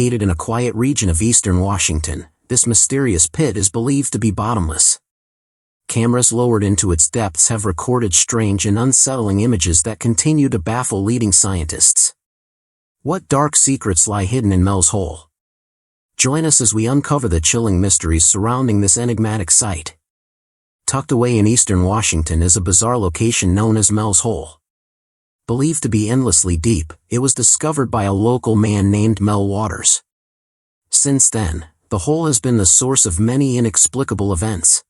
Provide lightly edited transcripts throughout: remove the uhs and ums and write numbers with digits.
Located in a quiet region of eastern Washington, this mysterious pit is believed to be bottomless. Cameras lowered into its depths have recorded strange and unsettling images that continue to baffle leading scientists. What dark secrets lie hidden in Mels Hole? Join us as we uncover the chilling mysteries surrounding this enigmatic site. Tucked away in eastern Washington is a bizarre location known as Mels Hole. Believed to be endlessly deep, it was discovered by a local man named Mel Waters. Since then, the hole has been the source of many inexplicable events.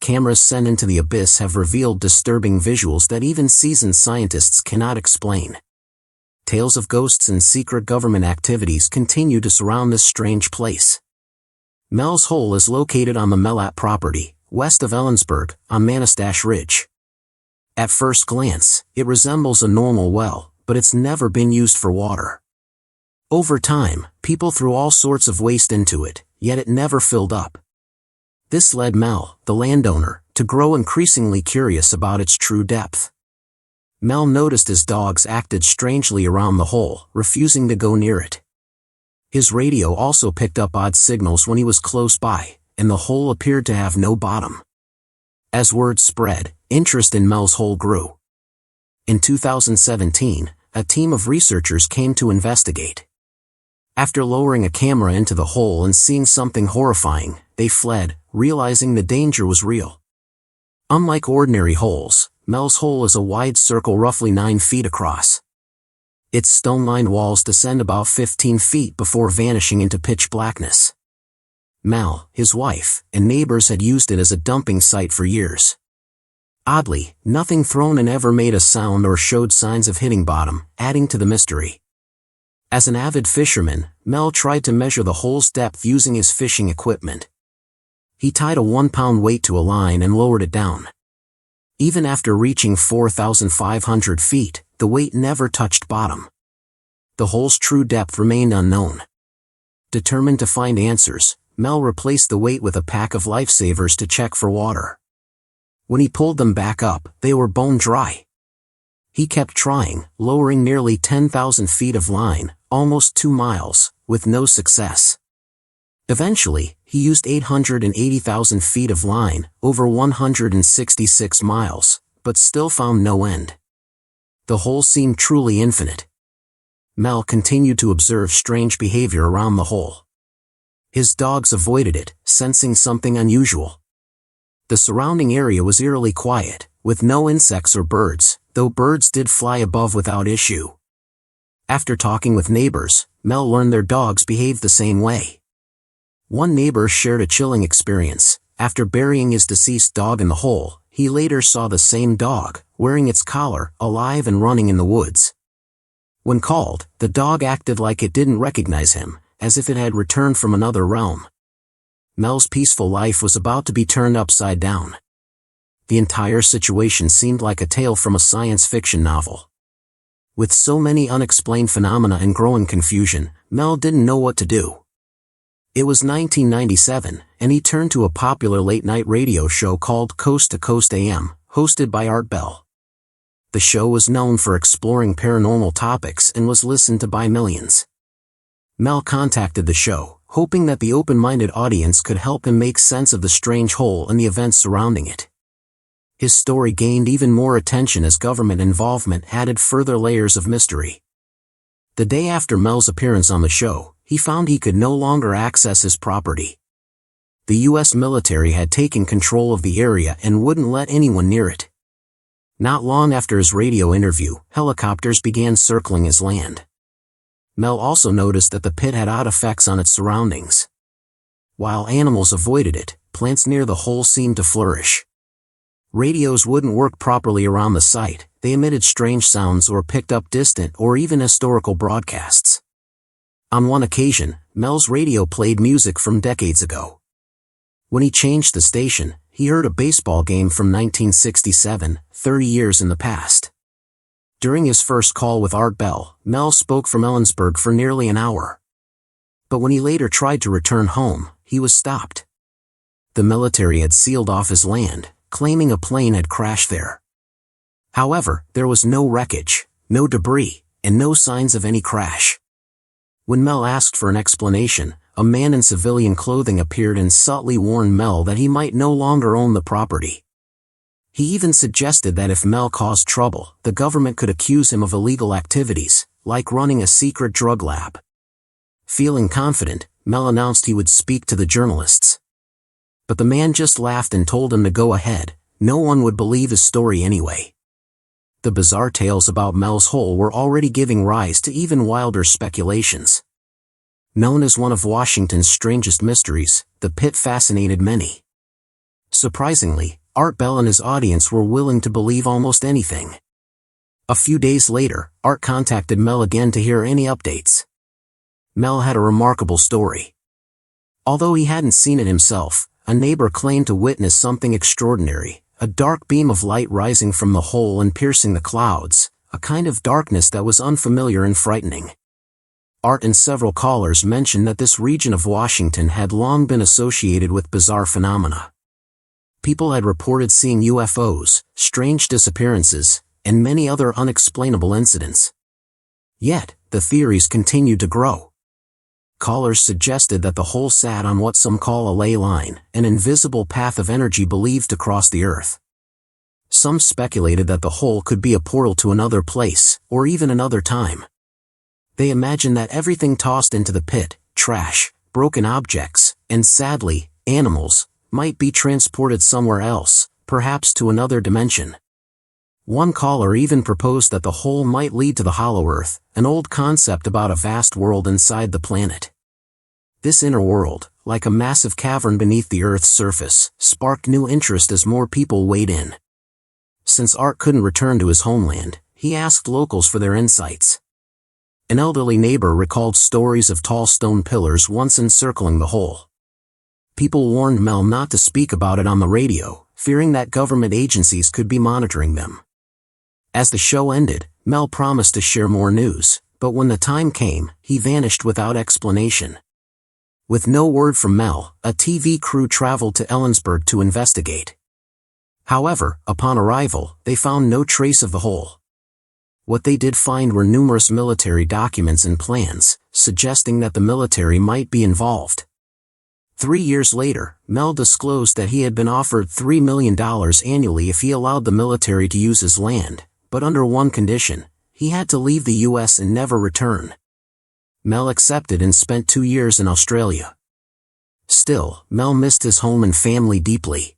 Cameras sent into the abyss have revealed disturbing visuals that even seasoned scientists cannot explain. Tales of ghosts and secret government activities continue to surround this strange place. Mels Hole is located on the Melat property, west of Ellensburg, on Manistash Ridge. At first glance, it resembles a normal well, but it's never been used for water. Over time, people threw all sorts of waste into it, yet it never filled up. This led Mel, the landowner, to grow increasingly curious about its true depth. Mel noticed his dogs acted strangely around the hole, refusing to go near it. His radio also picked up odd signals when he was close by, and the hole appeared to have no bottom. As word spread, interest in Mels Hole grew. In 2017, a team of researchers came to investigate. After lowering a camera into the hole and seeing something horrifying, they fled, realizing the danger was real. Unlike ordinary holes, Mels Hole is a wide circle roughly 9 feet across. Its stone-lined walls descend about 15 feet before vanishing into pitch blackness. Mel, his wife, and neighbors had used it as a dumping site for years. Oddly, nothing thrown in ever made a sound or showed signs of hitting bottom, adding to the mystery. As an avid fisherman, Mel tried to measure the hole's depth using his fishing equipment. He tied a 1-pound weight to a line and lowered it down. Even after reaching 4,500 feet, the weight never touched bottom. The hole's true depth remained unknown. Determined to find answers, Mel replaced the weight with a pack of lifesavers to check for water. When he pulled them back up, they were bone dry. He kept trying, lowering nearly 10,000 feet of line, almost 2 miles, with no success. Eventually, he used 880,000 feet of line, over 166 miles, but still found no end. The hole seemed truly infinite. Mel continued to observe strange behavior around the hole. His dogs avoided it, sensing something unusual. The surrounding area was eerily quiet, with no insects or birds, though birds did fly above without issue. After talking with neighbors, Mel learned their dogs behaved the same way. One neighbor shared a chilling experience. After burying his deceased dog in the hole, he later saw the same dog, wearing its collar, alive and running in the woods. When called, the dog acted like it didn't recognize him, as if it had returned from another realm. Mel's peaceful life was about to be turned upside down. The entire situation seemed like a tale from a science fiction novel. With so many unexplained phenomena and growing confusion, Mel didn't know what to do. It was 1997, and he turned to a popular late-night radio show called Coast to Coast AM, hosted by Art Bell. The show was known for exploring paranormal topics and was listened to by millions. Mel contacted the show, hoping that the open-minded audience could help him make sense of the strange hole and the events surrounding it. His story gained even more attention as government involvement added further layers of mystery. The day after Mel's appearance on the show, he found he could no longer access his property. The U.S. military had taken control of the area and wouldn't let anyone near it. Not long after his radio interview, helicopters began circling his land. Mel also noticed that the pit had odd effects on its surroundings. While animals avoided it, plants near the hole seemed to flourish. Radios wouldn't work properly around the site, they emitted strange sounds or picked up distant or even historical broadcasts. On one occasion, Mel's radio played music from decades ago. When he changed the station, he heard a baseball game from 1967, 30 years in the past. During his first call with Art Bell, Mel spoke from Ellensburg for nearly an hour. But when he later tried to return home, he was stopped. The military had sealed off his land, claiming a plane had crashed there. However, there was no wreckage, no debris, and no signs of any crash. When Mel asked for an explanation, a man in civilian clothing appeared and subtly warned Mel that he might no longer own the property. He even suggested that if Mel caused trouble, the government could accuse him of illegal activities, like running a secret drug lab. Feeling confident, Mel announced he would speak to the journalists. But the man just laughed and told him to go ahead. No one would believe his story anyway. The bizarre tales about Mel's hole were already giving rise to even wilder speculations. Known as one of Washington's strangest mysteries, the pit fascinated many. Surprisingly, Art Bell and his audience were willing to believe almost anything. A few days later, Art contacted Mel again to hear any updates. Mel had a remarkable story. Although he hadn't seen it himself, a neighbor claimed to witness something extraordinary, a dark beam of light rising from the hole and piercing the clouds, a kind of darkness that was unfamiliar and frightening. Art and several callers mentioned that this region of Washington had long been associated with bizarre phenomena. People had reported seeing UFOs, strange disappearances, and many other unexplainable incidents. Yet, the theories continued to grow. Callers suggested that the hole sat on what some call a ley line, an invisible path of energy believed to cross the earth. Some speculated that the hole could be a portal to another place, or even another time. They imagined that everything tossed into the pit, trash, broken objects, and sadly, animals, might be transported somewhere else, perhaps to another dimension. One caller even proposed that the hole might lead to the hollow earth, an old concept about a vast world inside the planet. This inner world, like a massive cavern beneath the Earth's surface, sparked new interest as more people weighed in. Since Art couldn't return to his homeland, he asked locals for their insights. An elderly neighbor recalled stories of tall stone pillars once encircling the hole. People warned Mel not to speak about it on the radio, fearing that government agencies could be monitoring them. As the show ended, Mel promised to share more news, but when the time came, he vanished without explanation. With no word from Mel, a TV crew traveled to Ellensburg to investigate. However, upon arrival, they found no trace of the hole. What they did find were numerous military documents and plans, suggesting that the military might be involved. 3 years later, Mel disclosed that he had been offered $3 million annually if he allowed the military to use his land, but under one condition: he had to leave the U.S. and never return. Mel accepted and spent 2 years in Australia. Still, Mel missed his home and family deeply.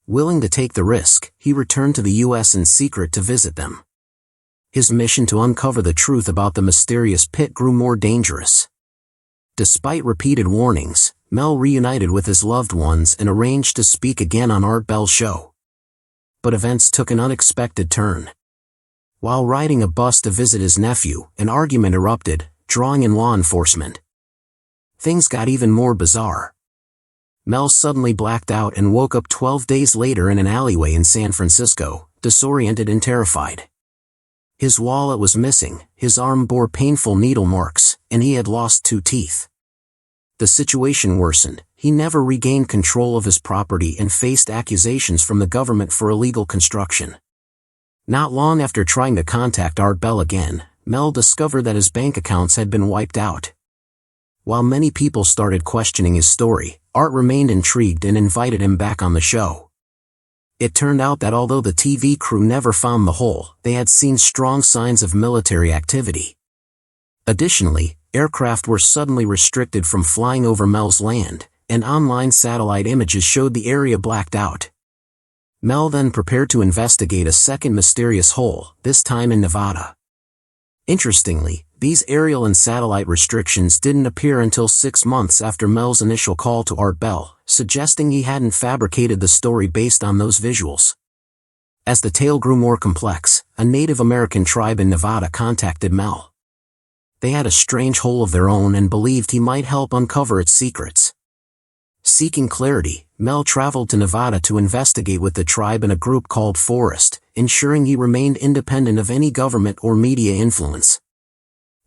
Willing to take the risk, he returned to the U.S. in secret to visit them. His mission to uncover the truth about the mysterious pit grew more dangerous. Despite repeated warnings, Mel reunited with his loved ones and arranged to speak again on Art Bell's show. But events took an unexpected turn. While riding a bus to visit his nephew, an argument erupted, drawing in law enforcement. Things got even more bizarre. Mel suddenly blacked out and woke up 12 days later in an alleyway in San Francisco, disoriented and terrified. His wallet was missing, his arm bore painful needle marks, and he had lost 2 teeth. The situation worsened. He never regained control of his property and faced accusations from the government for illegal construction. Not long after trying to contact Art Bell again, Mel discovered that his bank accounts had been wiped out. While many people started questioning his story, Art remained intrigued and invited him back on the show. It turned out that although the TV crew never found the hole, they had seen strong signs of military activity. Additionally, aircraft were suddenly restricted from flying over Mel's land, and online satellite images showed the area blacked out. Mel then prepared to investigate a second mysterious hole, this time in Nevada. Interestingly, these aerial and satellite restrictions didn't appear until 6 months after Mel's initial call to Art Bell, suggesting he hadn't fabricated the story based on those visuals. As the tale grew more complex, a Native American tribe in Nevada contacted Mel. They had a strange hole of their own and believed he might help uncover its secrets. Seeking clarity, Mel traveled to Nevada to investigate with the tribe and a group called Forest, ensuring he remained independent of any government or media influence.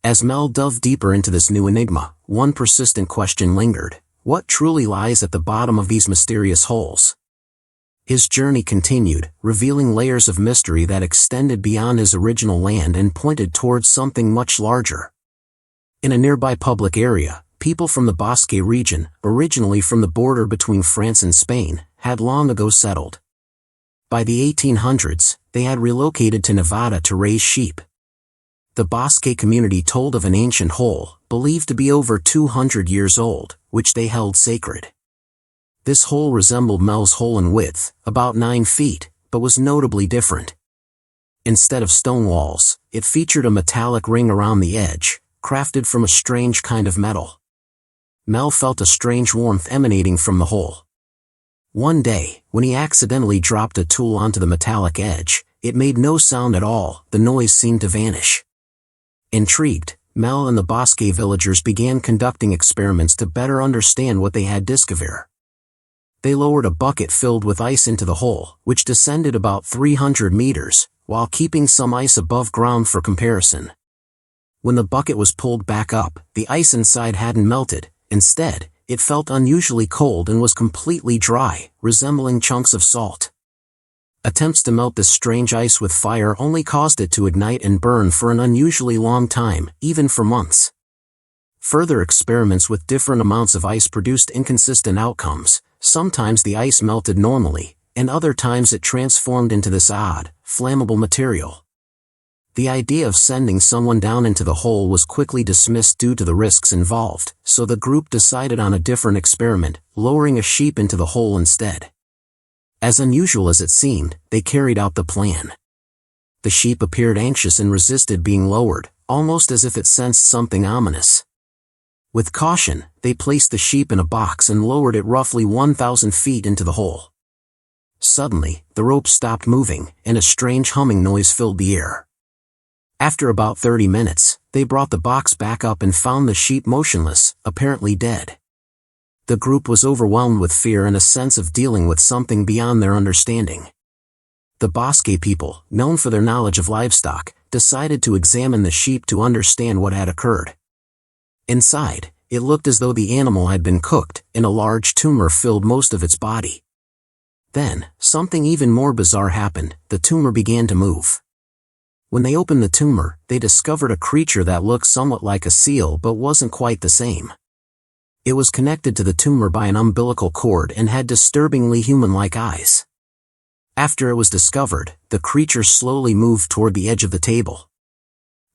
As Mel dove deeper into this new enigma, one persistent question lingered: what truly lies at the bottom of these mysterious holes? His journey continued, revealing layers of mystery that extended beyond his original land and pointed towards something much larger. In a nearby public area, people from the Basque region, originally from the border between France and Spain, had long ago settled. By the 1800s, they had relocated to Nevada to raise sheep. The Basque community told of an ancient hole, believed to be over 200 years old, which they held sacred. This hole resembled Mels' hole in width, about 9 feet, but was notably different. Instead of stone walls, it featured a metallic ring around the edge, crafted from a strange kind of metal. Mel felt a strange warmth emanating from the hole. One day, when he accidentally dropped a tool onto the metallic edge, it made no sound at all, the noise seemed to vanish. Intrigued, Mel and the Basque villagers began conducting experiments to better understand what they had discovered. They lowered a bucket filled with ice into the hole, which descended about 300 meters, while keeping some ice above ground for comparison. When the bucket was pulled back up, the ice inside hadn't melted. Instead, it felt unusually cold and was completely dry, resembling chunks of salt. Attempts to melt this strange ice with fire only caused it to ignite and burn for an unusually long time, even for months. Further experiments with different amounts of ice produced inconsistent outcomes. Sometimes the ice melted normally, and other times it transformed into this odd, flammable material. The idea of sending someone down into the hole was quickly dismissed due to the risks involved, so the group decided on a different experiment, lowering a sheep into the hole instead. As unusual as it seemed, they carried out the plan. The sheep appeared anxious and resisted being lowered, almost as if it sensed something ominous. With caution, they placed the sheep in a box and lowered it roughly 1,000 feet into the hole. Suddenly, the rope stopped moving, and a strange humming noise filled the air. After about 30 minutes, they brought the box back up and found the sheep motionless, apparently dead. The group was overwhelmed with fear and a sense of dealing with something beyond their understanding. The Basque people, known for their knowledge of livestock, decided to examine the sheep to understand what had occurred. Inside, it looked as though the animal had been cooked, and a large tumor filled most of its body. Then, something even more bizarre happened. The tumor began to move. When they opened the tumor, they discovered a creature that looked somewhat like a seal but wasn't quite the same. It was connected to the tumor by an umbilical cord and had disturbingly human-like eyes. After it was discovered, the creature slowly moved toward the edge of the table.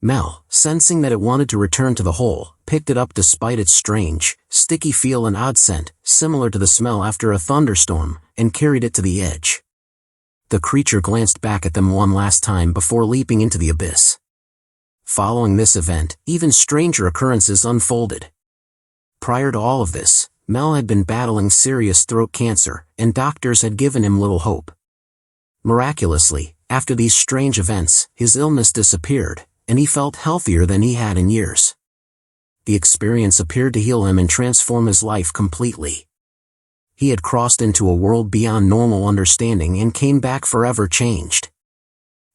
Mel, sensing that it wanted to return to the hole, picked it up despite its strange, sticky feel and odd scent, similar to the smell after a thunderstorm, and carried it to the edge. The creature glanced back at them one last time before leaping into the abyss. Following this event, even stranger occurrences unfolded. Prior to all of this, Mel had been battling serious throat cancer, and doctors had given him little hope. Miraculously, after these strange events, his illness disappeared, and he felt healthier than he had in years. The experience appeared to heal him and transform his life completely. He had crossed into a world beyond normal understanding and came back forever changed.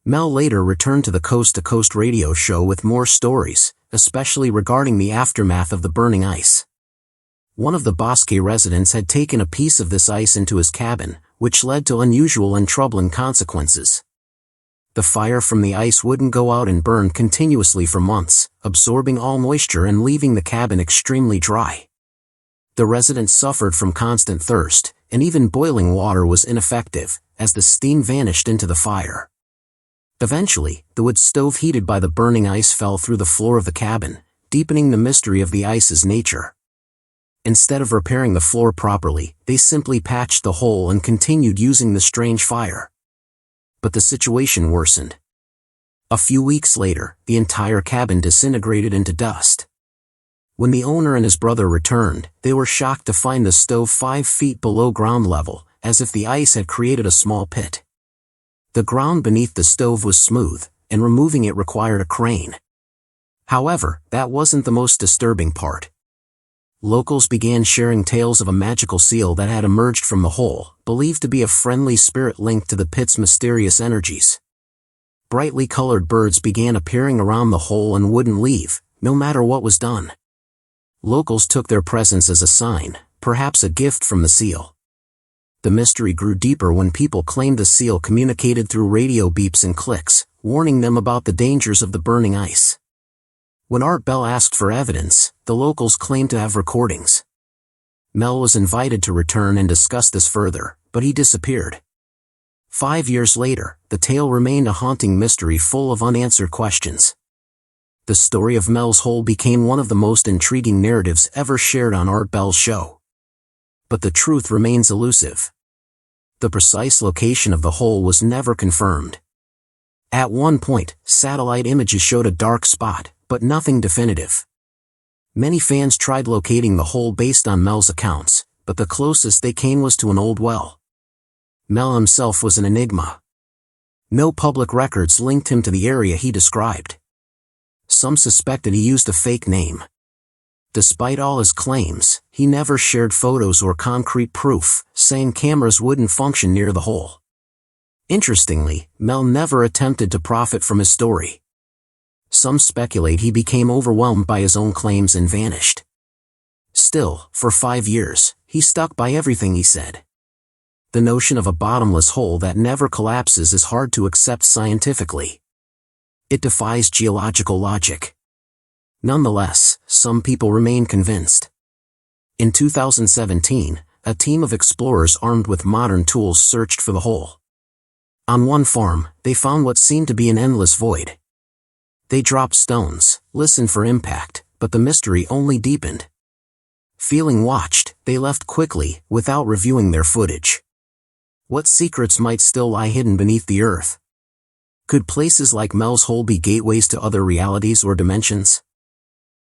Mel later returned to the Coast to Coast radio show with more stories, especially regarding the aftermath of the burning ice. One of the Basque residents had taken a piece of this ice into his cabin, which led to unusual and troubling consequences. The fire from the ice wouldn't go out and burned continuously for months, absorbing all moisture and leaving the cabin extremely dry. The residents suffered from constant thirst, and even boiling water was ineffective, as the steam vanished into the fire. Eventually, the wood stove heated by the burning ice fell through the floor of the cabin, deepening the mystery of the ice's nature. Instead of repairing the floor properly, they simply patched the hole and continued using the strange fire. But the situation worsened. A few weeks later, the entire cabin disintegrated into dust. When the owner and his brother returned, they were shocked to find the stove 5 feet below ground level, as if the ice had created a small pit. The ground beneath the stove was smooth, and removing it required a crane. However, that wasn't the most disturbing part. Locals began sharing tales of a magical seal that had emerged from the hole, believed to be a friendly spirit linked to the pit's mysterious energies. Brightly colored birds began appearing around the hole and wouldn't leave, no matter what was done. Locals took their presence as a sign, perhaps a gift from the seal. The mystery grew deeper when people claimed the seal communicated through radio beeps and clicks, warning them about the dangers of the burning ice. When Art Bell asked for evidence, the locals claimed to have recordings. Mel was invited to return and discuss this further, but he disappeared. 5 years later, the tale remained a haunting mystery full of unanswered questions. The story of Mel's Hole became one of the most intriguing narratives ever shared on Art Bell's show. But the truth remains elusive. The precise location of the hole was never confirmed. At one point, satellite images showed a dark spot, but nothing definitive. Many fans tried locating the hole based on Mel's accounts, but the closest they came was to an old well. Mel himself was an enigma. No public records linked him to the area he described. Some suspected he used a fake name. Despite all his claims, he never shared photos or concrete proof, saying cameras wouldn't function near the hole. Interestingly, Mel never attempted to profit from his story. Some speculate he became overwhelmed by his own claims and vanished. Still, for 5 years, he stuck by everything he said. The notion of a bottomless hole that never collapses is hard to accept scientifically. It defies geological logic. Nonetheless, some people remain convinced. In 2017, a team of explorers armed with modern tools searched for the hole. On one farm, they found what seemed to be an endless void. They dropped stones, listened for impact, but the mystery only deepened. Feeling watched, they left quickly, without reviewing their footage. What secrets might still lie hidden beneath the earth? Could places like Mel's Hole be gateways to other realities or dimensions?